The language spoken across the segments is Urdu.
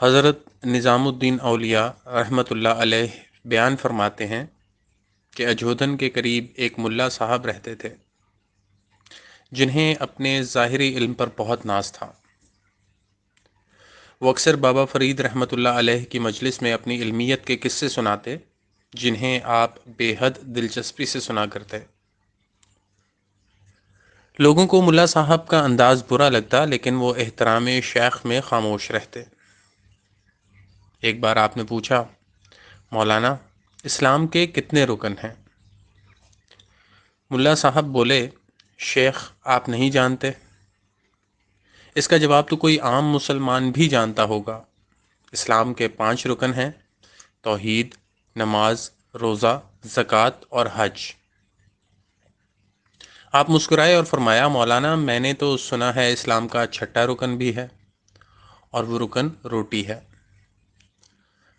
حضرت نظام الدین اولیاء رحمۃ اللہ علیہ بیان فرماتے ہیں کہ اجودھن کے قریب ایک ملا صاحب رہتے تھے جنہیں اپنے ظاہری علم پر بہت ناز تھا۔ وہ اکثر بابا فرید رحمۃ اللہ علیہ کی مجلس میں اپنی علمیت کے قصے سناتے جنہیں آپ بے حد دلچسپی سے سنا کرتے۔ لوگوں کو ملا صاحب کا انداز برا لگتا لیکن وہ احترام شیخ میں خاموش رہتے۔ ایک بار آپ نے پوچھا، مولانا اسلام کے کتنے رکن ہیں؟ ملا صاحب بولے، شیخ آپ نہیں جانتے؟ اس کا جواب تو کوئی عام مسلمان بھی جانتا ہوگا۔ اسلام کے 5 رکن ہیں: توحید، نماز، روزہ، زکوٰۃ اور حج۔ آپ مسکرائے اور فرمایا، مولانا میں نے تو سنا ہے اسلام کا 6واں رکن بھی ہے، اور وہ رکن روٹی ہے۔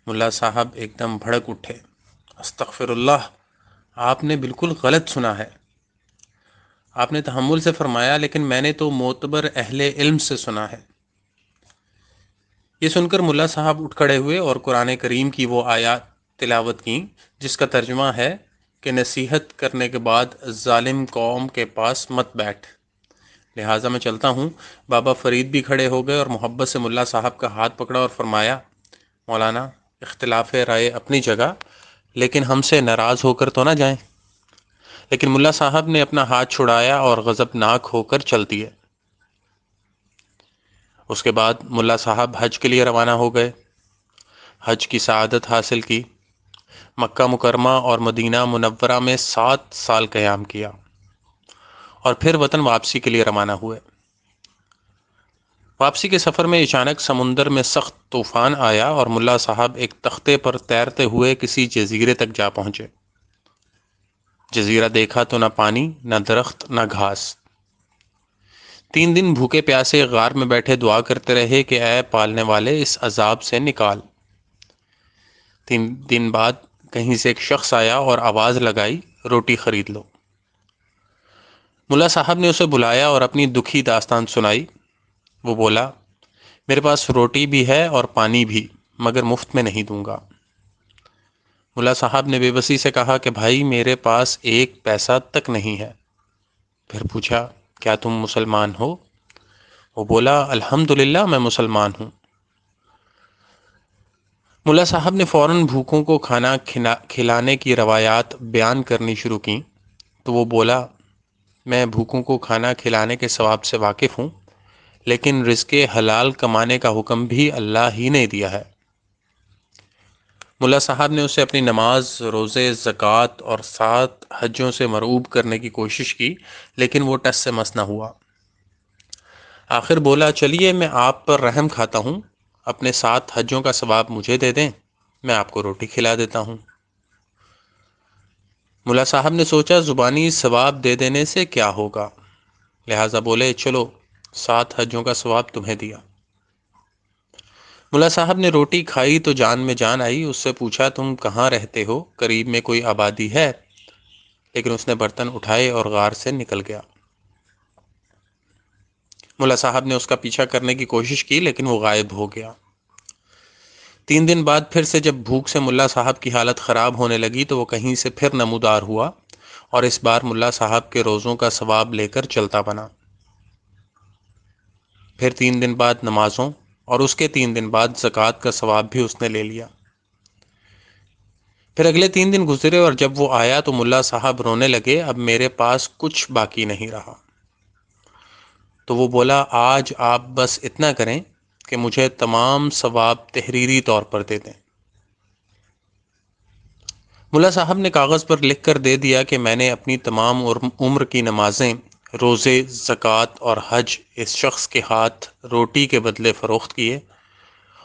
ملا صاحب ایک دم بھڑک اٹھے، استغفر اللہ، آپ نے بالکل غلط سنا ہے۔ آپ نے تحمل سے فرمایا، لیکن میں نے تو معتبر اہل علم سے سنا ہے۔ یہ سن کر ملا صاحب اٹھ کھڑے ہوئے اور قرآن کریم کی وہ آیات تلاوت کیں جس کا ترجمہ ہے کہ نصیحت کرنے کے بعد ظالم قوم کے پاس مت بیٹھ، لہٰذا میں چلتا ہوں۔ بابا فرید بھی کھڑے ہو گئے اور محبت سے ملا صاحب کا ہاتھ پکڑا اور فرمایا، مولانا اختلاف رائے اپنی جگہ، لیکن ہم سے ناراض ہو کر تو نہ جائیں۔ لیکن ملا صاحب نے اپنا ہاتھ چھڑایا اور غضبناک ہو کر چل دیے۔ اس کے بعد ملا صاحب حج کے لیے روانہ ہو گئے۔ حج کی سعادت حاصل کی، مکہ مکرمہ اور مدینہ منورہ میں 7 سال قیام کیا اور پھر وطن واپسی کے لیے روانہ ہوئے۔ واپسی کے سفر میں اچانک سمندر میں سخت طوفان آیا اور ملا صاحب ایک تختے پر تیرتے ہوئے کسی جزیرے تک جا پہنچے۔ جزیرہ دیکھا تو نہ پانی، نہ درخت، نہ گھاس۔ 3 دن بھوکے پیاسے غار میں بیٹھے دعا کرتے رہے کہ اے پالنے والے اس عذاب سے نکال۔ 3 دن بعد کہیں سے ایک شخص آیا اور آواز لگائی، روٹی خرید لو۔ ملا صاحب نے اسے بلایا اور اپنی دکھی داستان سنائی۔ وہ بولا، میرے پاس روٹی بھی ہے اور پانی بھی، مگر مفت میں نہیں دوں گا۔ ملا صاحب نے بے بسی سے کہا کہ بھائی میرے پاس 1 پیسہ تک نہیں ہے۔ پھر پوچھا، کیا تم مسلمان ہو؟ وہ بولا، الحمدللہ میں مسلمان ہوں۔ ملا صاحب نے فوراً بھوکوں کو کھانا کھلانے کی روایات بیان کرنی شروع کیں تو وہ بولا، میں بھوکوں کو کھانا کھلانے کے ثواب سے واقف ہوں، لیکن رزق حلال کمانے کا حکم بھی اللہ ہی نے دیا ہے۔ ملا صاحب نے اسے اپنی نماز، روزے، زکوٰۃ اور 7 حجوں سے مرعوب کرنے کی کوشش کی، لیکن وہ ٹس سے مس نہ ہوا۔ آخر بولا، چلیے میں آپ پر رحم کھاتا ہوں، اپنے 7 حجوں کا ثواب مجھے دے دیں، میں آپ کو روٹی کھلا دیتا ہوں۔ ملا صاحب نے سوچا زبانی ثواب دے دینے سے کیا ہوگا، لہٰذا بولے، چلو 7 حجوں کا ثواب تمہیں دیا۔ ملا صاحب نے روٹی کھائی تو جان میں جان آئی۔ اس سے پوچھا، تم کہاں رہتے ہو؟ قریب میں کوئی آبادی ہے؟ لیکن اس نے برتن اٹھائے اور غار سے نکل گیا۔ ملا صاحب نے اس کا پیچھا کرنے کی کوشش کی لیکن وہ غائب ہو گیا۔ 3 دن بعد پھر سے جب بھوک سے ملا صاحب کی حالت خراب ہونے لگی تو وہ کہیں سے پھر نمودار ہوا اور اس بار ملا صاحب کے روزوں کا ثواب لے کر چلتا بنا۔ پھر 3 دن بعد نمازوں اور اس کے 3 دن بعد زکوٰۃ کا ثواب بھی اس نے لے لیا۔ پھر اگلے 3 دن گزرے اور جب وہ آیا تو ملا صاحب رونے لگے، اب میرے پاس کچھ باقی نہیں رہا۔ تو وہ بولا، آج آپ بس اتنا کریں کہ مجھے تمام ثواب تحریری طور پر دے دیں۔ ملا صاحب نے کاغذ پر لکھ کر دے دیا کہ میں نے اپنی تمام عمر کی نمازیں، روزے، زکوٰۃ اور حج اس شخص کے ہاتھ روٹی کے بدلے فروخت کیے،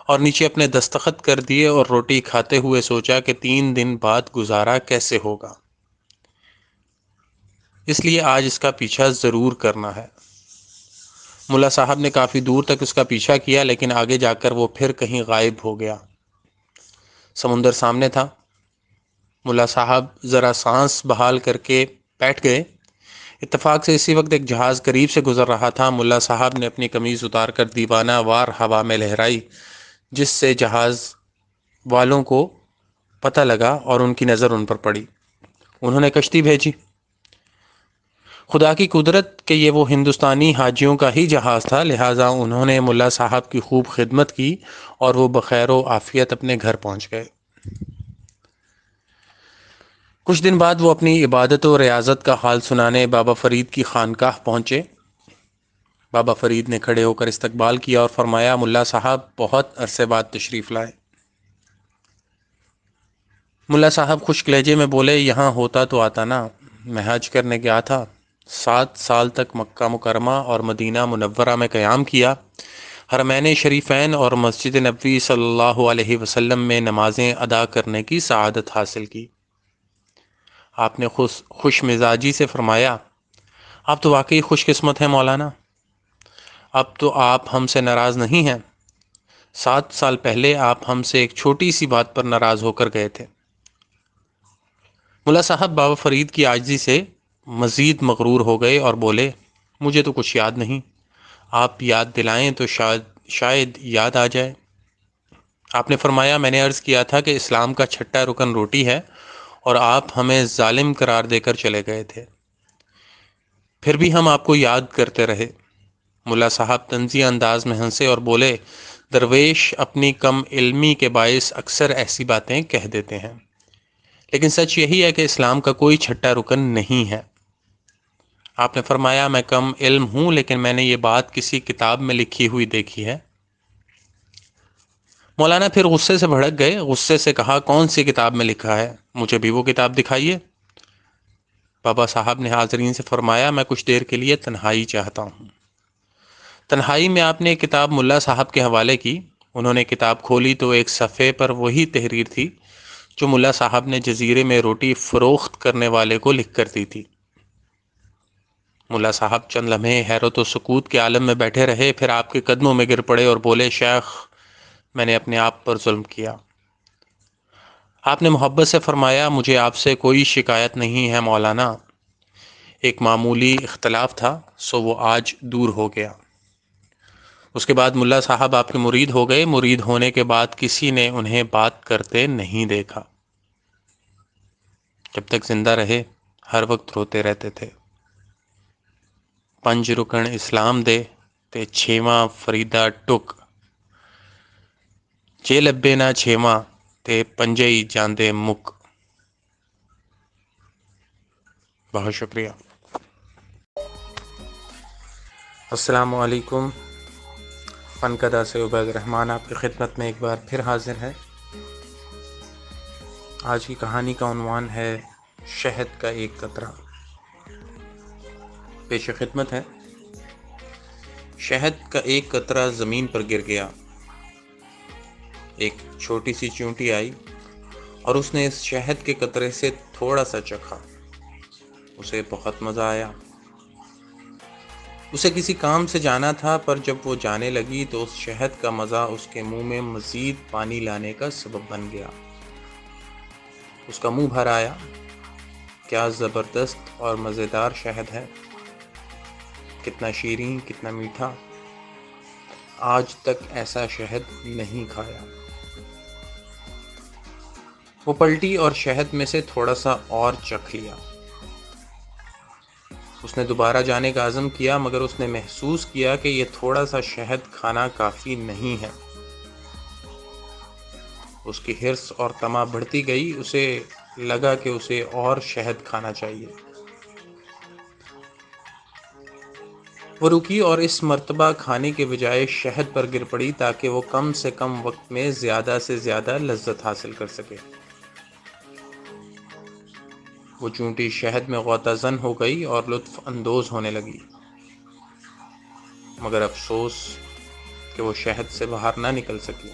اور نیچے اپنے دستخط کر دیے اور روٹی کھاتے ہوئے سوچا کہ 3 دن بعد گزارا کیسے ہوگا، اس لیے آج اس کا پیچھا ضرور کرنا ہے۔ ملا صاحب نے کافی دور تک اس کا پیچھا کیا لیکن آگے جا کر وہ پھر کہیں غائب ہو گیا۔ سمندر سامنے تھا۔ ملا صاحب ذرا سانس بحال کر کے بیٹھ گئے۔ اتفاق سے اسی وقت ایک جہاز قریب سے گزر رہا تھا۔ ملا صاحب نے اپنی قمیض اتار کر دیوانہ وار ہوا میں لہرائی، جس سے جہاز والوں کو پتہ لگا اور ان کی نظر ان پر پڑی۔ انہوں نے کشتی بھیجی۔ خدا کی قدرت کہ یہ وہ ہندوستانی حاجیوں کا ہی جہاز تھا، لہٰذا انہوں نے ملا صاحب کی خوب خدمت کی اور وہ بخیر و عافیت اپنے گھر پہنچ گئے۔ کچھ دن بعد وہ اپنی عبادت و ریاضت کا حال سنانے بابا فرید کی خانقاہ پہنچے۔ بابا فرید نے کھڑے ہو کر استقبال کیا اور فرمایا، ملا صاحب بہت عرصے بعد تشریف لائے۔ ملا صاحب خشک لہجے میں بولے، یہاں ہوتا تو آتا نا، میں حج کرنے گیا تھا، 7 سال تک مکہ مکرمہ اور مدینہ منورہ میں قیام کیا، حرمین شریفین اور مسجد نبوی صلی اللہ علیہ وسلم میں نمازیں ادا کرنے کی سعادت حاصل کی۔ آپ نے خوش مزاجی سے فرمایا، آپ تو واقعی خوش قسمت ہیں مولانا، اب تو آپ ہم سے ناراض نہیں ہیں۔ 7 سال پہلے آپ ہم سے ایک چھوٹی سی بات پر ناراض ہو کر گئے تھے۔ ملا صاحب بابا فرید کی عاجزی سے مزید مغرور ہو گئے اور بولے، مجھے تو کچھ یاد نہیں، آپ یاد دلائیں تو شاید یاد آ جائے۔ آپ نے فرمایا، میں نے عرض کیا تھا کہ اسلام کا چھٹا رکن روٹی ہے اور آپ ہمیں ظالم قرار دے کر چلے گئے تھے، پھر بھی ہم آپ کو یاد کرتے رہے۔ ملا صاحب طنزیہ انداز میں ہنسے اور بولے، درویش اپنی کم علمی کے باعث اکثر ایسی باتیں کہہ دیتے ہیں، لیکن سچ یہی ہے کہ اسلام کا کوئی چھٹا رکن نہیں ہے۔ آپ نے فرمایا، میں کم علم ہوں لیکن میں نے یہ بات کسی کتاب میں لکھی ہوئی دیکھی ہے۔ مولانا پھر غصے سے بھڑک گئے، غصے سے کہا، کون سی کتاب میں لکھا ہے؟ مجھے بھی وہ کتاب دکھائیے۔ بابا صاحب نے حاضرین سے فرمایا، میں کچھ دیر کے لیے تنہائی چاہتا ہوں۔ تنہائی میں آپ نے ایک کتاب ملا صاحب کے حوالے کی۔ انہوں نے کتاب کھولی تو ایک صفحے پر وہی تحریر تھی جو ملا صاحب نے جزیرے میں روٹی فروخت کرنے والے کو لکھ کر دی تھی۔ ملا صاحب چند لمحے حیرت و سکوت کے عالم میں بیٹھے رہے، پھر آپ کے قدموں میں گر پڑے اور بولے، شیخ میں نے اپنے آپ پر ظلم کیا۔ آپ نے محبت سے فرمایا، مجھے آپ سے کوئی شکایت نہیں ہے مولانا، ایک معمولی اختلاف تھا سو وہ آج دور ہو گیا۔ اس کے بعد ملا صاحب آپ کے مرید ہو گئے۔ مرید ہونے کے بعد کسی نے انہیں بات کرتے نہیں دیکھا۔ جب تک زندہ رہے ہر وقت روتے رہتے تھے، 5 رکن اسلام دے تے 6واں فریدا ٹک، جے لبے نہ 6واں تے 5 ہی جاندے مک۔ بہت شکریہ۔ السلام علیکم۔ فنکدہ سے عبید الرحمن آپ کی خدمت میں ایک بار پھر حاضر ہے۔ آج کی کہانی کا عنوان ہے شہد کا ایک قطرہ۔ پیش خدمت ہے، شہد کا ایک قطرہ زمین پر گر گیا۔ ایک چھوٹی سی چونٹی آئی اور اس نے اس شہد کے قطرے سے تھوڑا سا چکھا۔ اسے بہت مزہ آیا۔ اسے کسی کام سے جانا تھا، پر جب وہ جانے لگی تو اس شہد کا مزہ اس کے منہ میں مزید پانی لانے کا سبب بن گیا۔ اس کا منہ بھر آیا۔ کیا زبردست اور مزیدار شہد ہے، کتنا شیریں، کتنا میٹھا، آج تک ایسا شہد نہیں کھایا۔ وہ پلٹی اور شہد میں سے تھوڑا سا اور چکھ لیا۔ اس نے دوبارہ جانے کا عزم کیا، مگر اس نے محسوس کیا کہ یہ تھوڑا سا شہد کھانا کافی نہیں ہے۔ اس کی حرص اور طمع بڑھتی گئی، اسے لگا کہ اسے اور شہد کھانا چاہیے۔ وہ رکی اور اس مرتبہ کھانے کے بجائے شہد پر گر پڑی تاکہ وہ کم سے کم وقت میں زیادہ سے زیادہ لذت حاصل کر سکے۔ وہ چونٹی شہد میں غوطہ زن ہو گئی اور لطف اندوز ہونے لگی، مگر افسوس کہ وہ شہد سے باہر نہ نکل سکی۔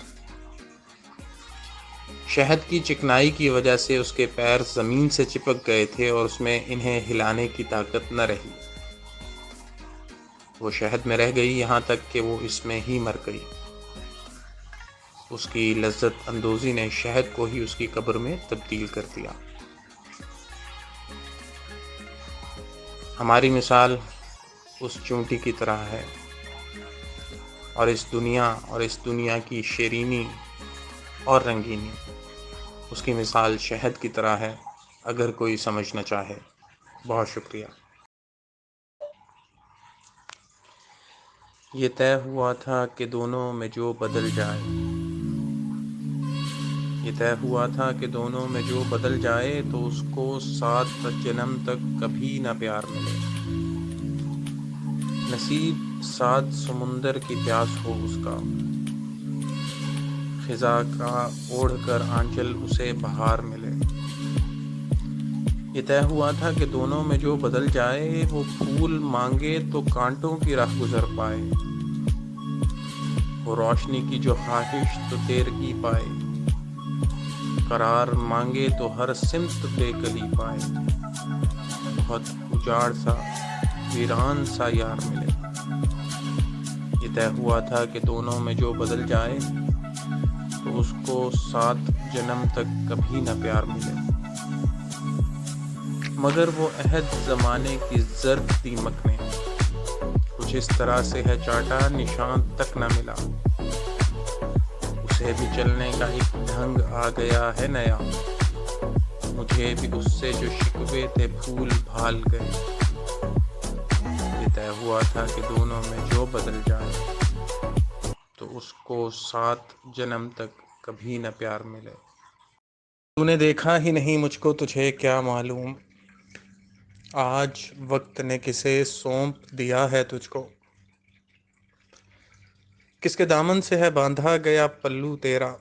شہد کی چکنائی کی وجہ سے اس کے پیر زمین سے چپک گئے تھے اور اس میں انہیں ہلانے کی طاقت نہ رہی۔ وہ شہد میں رہ گئی یہاں تک کہ وہ اس میں ہی مر گئی۔ اس کی لذت اندوزی نے شہد کو ہی اس کی قبر میں تبدیل کر دیا۔ ہماری مثال اس چونٹی کی طرح ہے۔ اور اس دنیا کی شیرینی اور رنگینی اس کی مثال شہد کی طرح ہے اگر کوئی سمجھنا چاہے۔ بہت شکریہ۔ یہ طے ہوا تھا کہ دونوں میں جو بدل جائے، تو اس کو 7 جنم تک کبھی نہ پیار ملے۔ نصیب 7 سمندر کی پیاس ہو اس کا، خزاں کا اوڑھ کر آنچل اسے بہار ملے۔ یہ طے ہوا تھا کہ دونوں میں جو بدل جائے، وہ پھول مانگے تو کانٹوں کی راہ گزر پائے، وہ روشنی کی جو خواہش تو تیرگی پائے، قرار مانگے تو ہر سمت بے کلی پائے، بہت اجاڑ سا ویران سا یار ملے۔ یہ طے ہوا تھا کہ دونوں میں جو بدل جائے، تو اس کو 7 جنم تک کبھی نہ پیار ملے، مگر وہ عہد زمانے کی زرد دیمک نے کچھ اس طرح سے ہے چاٹا، نشان تک نہ ملا۔ اسے بھی چلنے کا ایک ڈھنگ آ گیا ہے نیا، مجھے بھی اس سے جو شکوے تھے پھول بھال گئے۔ یہ طے ہوا تھا کہ دونوں میں جو بدل جائے، تو اس کو 7 جنم تک کبھی نہ پیار ملے۔ تو نے دیکھا ہی نہیں مجھ کو، تجھے کیا معلوم، آج وقت نے کسے سونپ دیا ہے تجھ کو، کس کے دامن سے ہے باندھا گیا پلو تیرا،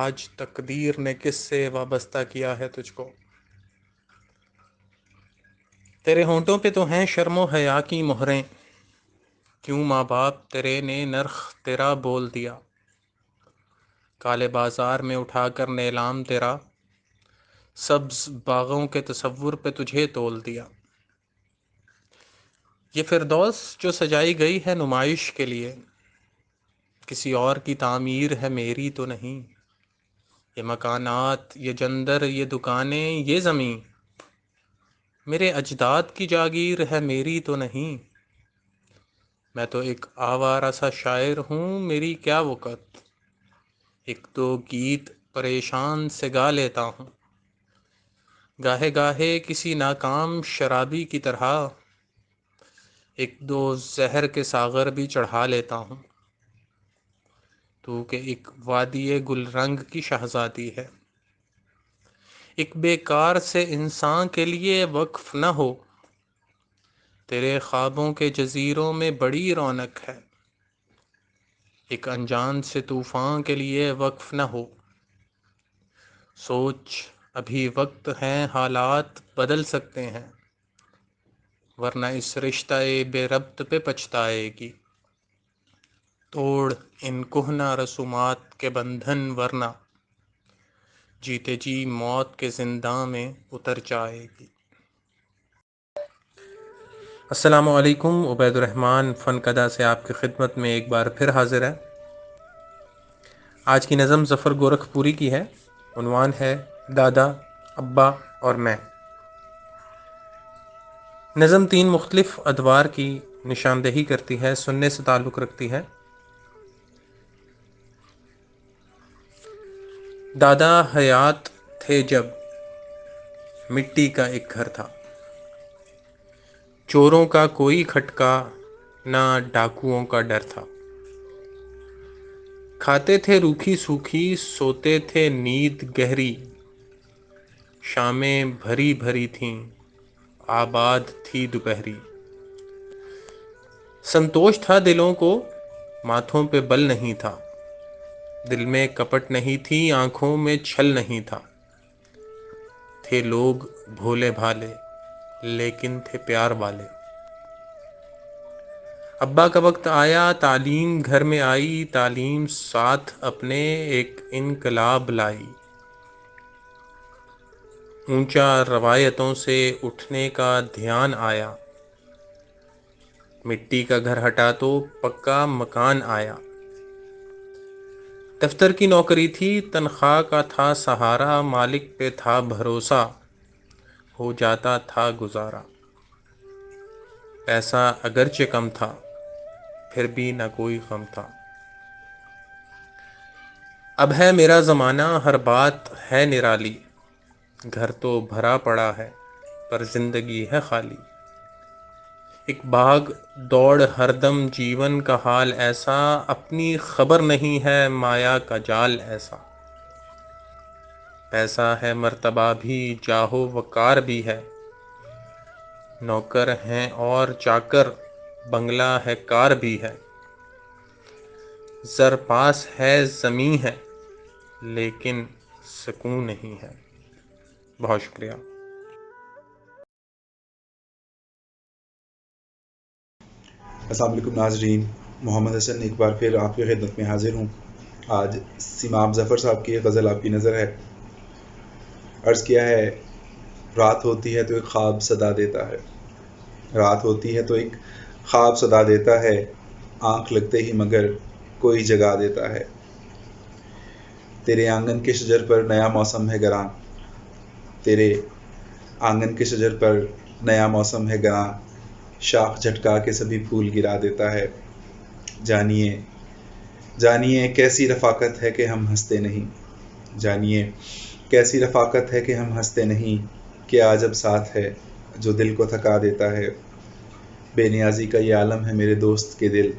آج تقدیر نے کس سے وابستہ کیا ہے تجھ کو۔ تیرے ہونٹوں پہ تو ہیں شرم و حیا کی مہریں، کیوں ماں باپ تیرے نے نرخ تیرا بول دیا، کالے بازار میں اٹھا کر نیلام تیرا، سبز باغوں کے تصور پہ تجھے تول دیا۔ یہ فردوس جو سجائی گئی ہے نمائش کے لیے، کسی اور کی تعمیر ہے میری تو نہیں، یہ مکانات، یہ جندر، یہ دکانیں، یہ زمین میرے اجداد کی جاگیر ہے میری تو نہیں، میں تو ایک آوارہ سا شاعر ہوں، میری کیا وقت، ایک دو گیت پریشان سے گا لیتا ہوں، گاہے گاہے کسی ناکام شرابی کی طرح ایک دو زہر کے ساغر بھی چڑھا لیتا ہوں۔ تو کہ ایک وادی گل رنگ کی شہزادی ہے، ایک بیکار سے انسان کے لیے وقف نہ ہو، تیرے خوابوں کے جزیروں میں بڑی رونق ہے، ایک انجان سے طوفان کے لیے وقف نہ ہو، سوچ ابھی وقت ہے، حالات بدل سکتے ہیں، ورنہ اس رشتہ بے ربط پہ پچھتائے گی، توڑ ان کہنہ رسومات کے بندھن، ورنہ جیتے جی موت کے زنداں میں اتر جائے گی۔ السلام علیکم، عبید الرحمن فنکدہ سے آپ کی خدمت میں ایک بار پھر حاضر ہے۔ آج کی نظم ظفر گورکھ پوری کی ہے، عنوان ہے دادا، ابا اور میں۔ نظم 3 مختلف ادوار کی نشاندہی کرتی ہے، سننے سے تعلق رکھتی ہے۔ دادا حیات تھے جب مٹی کا ایک گھر تھا، چوروں کا کوئی کھٹکا نہ ڈاکوؤں کا ڈر تھا، کھاتے تھے روکھی سوکھی، سوتے تھے نیند گہری، شامیں بھری بھری تھیں، آباد تھی دوپہری، سنتوش تھا دلوں کو، ماتھوں پہ بل نہیں تھا، دل میں کپٹ نہیں تھی، آنکھوں میں چھل نہیں تھا، تھے لوگ بھولے بھالے لیکن تھے پیار والے۔ ابا کا وقت آیا، تعلیم گھر میں آئی، تعلیم ساتھ اپنے ایک انقلاب لائی، اونچا روایتوں سے اٹھنے کا دھیان آیا، مٹی کا گھر ہٹا تو پکا مکان آیا، دفتر کی نوکری تھی، تنخواہ کا تھا سہارا، مالک پہ تھا بھروسہ، ہو جاتا تھا گزارا، پیسہ اگرچہ کم تھا پھر بھی نہ کوئی غم تھا۔ اب ہے میرا زمانہ، ہر بات ہے نرالی، گھر تو بھرا پڑا ہے پر زندگی ہے خالی۔ ایک بھاگ دوڑ ہر دم جیون کا حال ایسا، اپنی خبر نہیں ہے مایا کا جال ایسا۔ پیسہ ہے مرتبہ بھی، جاہ و وقار بھی ہے، نوکر ہیں اور چاکر، بنگلہ ہے کار بھی ہے۔ زر پاس ہے زمیں ہے لیکن سکون نہیں ہے۔ بہت شکریہ۔ السلام علیکم ناظرین، محمد حسن ایک بار پھر آپ کی خدمت میں حاضر ہوں۔ آج سیماب ظفر صاحب کی غزل آپ کی نظر ہے۔ عرض کیا ہے، رات ہوتی ہے تو ایک خواب صدا دیتا ہے، رات ہوتی ہے تو ایک خواب صدا دیتا ہے، آنکھ لگتے ہی مگر کوئی جگا دیتا ہے۔ تیرے آنگن کے شجر پر نیا موسم ہے گراں، تیرے آنگن کے شجر پر نیا موسم ہے گراں، شاخ جھٹکا کے سبھی پھول گرا دیتا ہے۔ جانیے کیسی رفاقت ہے کہ ہم ہنستے نہیں، جانیے کیسی رفاقت ہے کہ ہم ہنستے نہیں، کیا عجب ساتھ ہے جو دل کو تھکا دیتا ہے۔ بے نیازی کا یہ عالم ہے میرے دوست کے دل،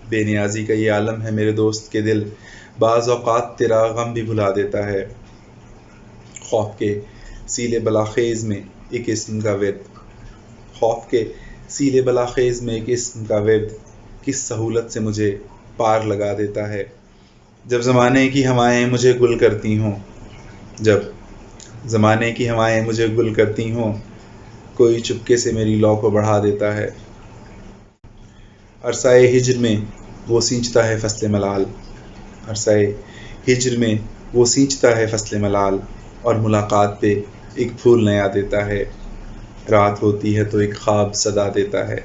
بے نیازی کا یہ عالم ہے میرے دوست کے دل، بعض اوقات تیرا غم بھی بھلا دیتا ہے۔ خوف کے سیلے بلاخیز میں ایک اسم کا ورد، خوف کے سیلے بلاخیز میں ایک اسم کا ورد، کس سہولت سے مجھے پار لگا دیتا ہے۔ جب زمانے کی ہوائیں مجھے گل کرتی ہوں، جب زمانے کی ہوائیں مجھے گل کرتی ہوں، کوئی چپکے سے میری لو کو بڑھا دیتا ہے۔ عرصۂ ہجر میں وہ سینچتا ہے فصل ملال، عرصۂ ہجر میں وہ سینچتا ہے فصل ملال، اور ملاقات پہ ایک پھول نیا دیتا ہے۔ رات ہوتی ہے تو ایک خواب صدا دیتا ہے،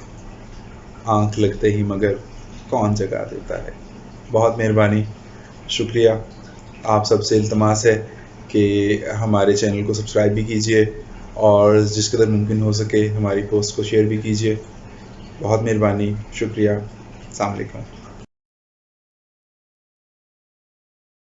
آنکھ لگتے ہی مگر کون جگا دیتا ہے۔ بہت مہربانی، شکریہ۔ آپ سب سے التماس ہے کہ ہمارے چینل کو سبسکرائب بھی کیجئے اور جس قدر ممکن ہو سکے ہماری پوسٹ کو شیئر بھی کیجئے۔ بہت مہربانی، شکریہ۔ السلام علیکم۔